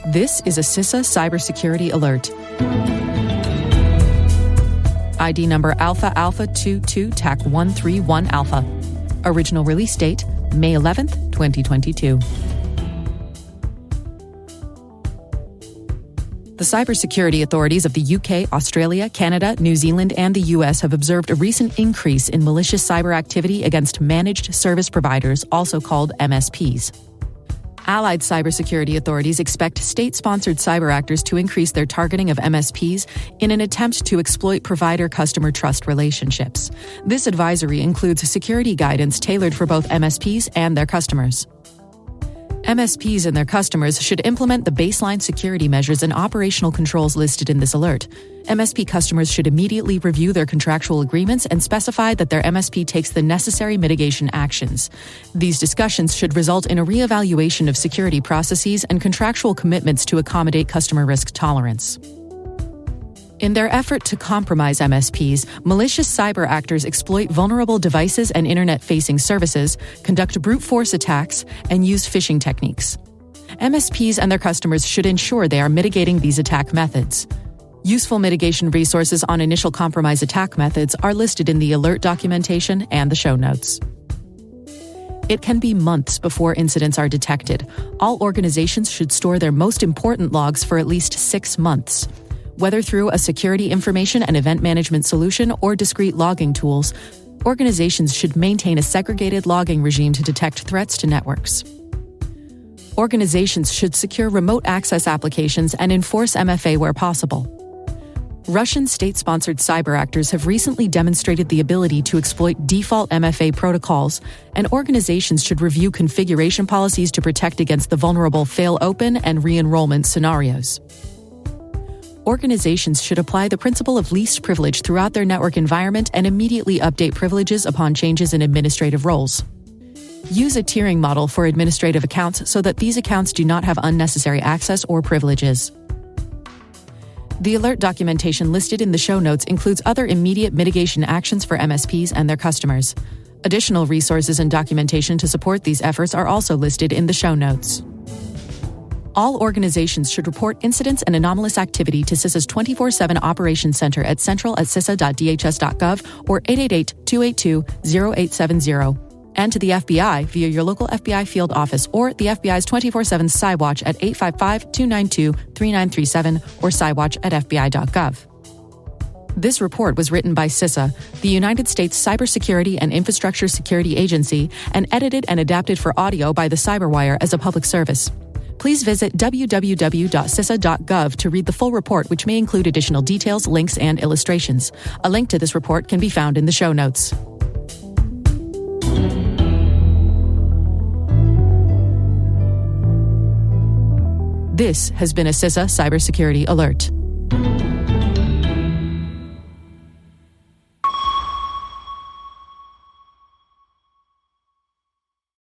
This is a CISA Cybersecurity Alert. ID number Alpha Alpha 22-131 Alpha. Original release date, May 11th, 2022. The cybersecurity authorities of the UK, Australia, Canada, New Zealand, and the US have observed a recent increase in malicious cyber activity against managed service providers, also called MSPs. Allied cybersecurity authorities expect state-sponsored cyber actors to increase their targeting of MSPs in an attempt to exploit provider-customer trust relationships. This advisory includes security guidance tailored for both MSPs and their customers. MSPs and their customers should implement the baseline security measures and operational controls listed in this alert. MSP customers should immediately review their contractual agreements and specify that their MSP takes the necessary mitigation actions. These discussions should result in a re-evaluation of security processes and contractual commitments to accommodate customer risk tolerance. In their effort to compromise MSPs, malicious cyber actors exploit vulnerable devices and internet-facing services, conduct brute force attacks, and use phishing techniques. MSPs and their customers should ensure they are mitigating these attack methods. Useful mitigation resources on initial compromise attack methods are listed in the alert documentation and the show notes. It can be months before incidents are detected. All organizations should store their most important logs for at least 6 months. Whether through a security information and event management solution or discrete logging tools, organizations should maintain a segregated logging regime to detect threats to networks. Organizations should secure remote access applications and enforce MFA where possible. Russian state-sponsored cyber actors have recently demonstrated the ability to exploit default MFA protocols, and organizations should review configuration policies to protect against the vulnerable fail-open and re-enrollment scenarios. Organizations should apply the principle of least privilege throughout their network environment and immediately update privileges upon changes in administrative roles. Use a tiering model for administrative accounts so that these accounts do not have unnecessary access or privileges. The alert documentation listed in the show notes includes other immediate mitigation actions for MSPs and their customers. Additional resources and documentation to support these efforts are also listed in the show notes. All organizations should report incidents and anomalous activity to CISA's 24/7 Operations Center at central@cisa.dhs.gov or 888-282-0870, and to the FBI via your local FBI field office or the FBI's 24/7 CyWatch at 855-292-3937 or cywatch@fbi.gov. This report was written by CISA, the United States Cybersecurity and Infrastructure Security Agency, and edited and adapted for audio by the CyberWire as a public service. Please visit www.cisa.gov to read the full report, which may include additional details, links, and illustrations. A link to this report can be found in the show notes. This has been a CISA Cybersecurity Alert.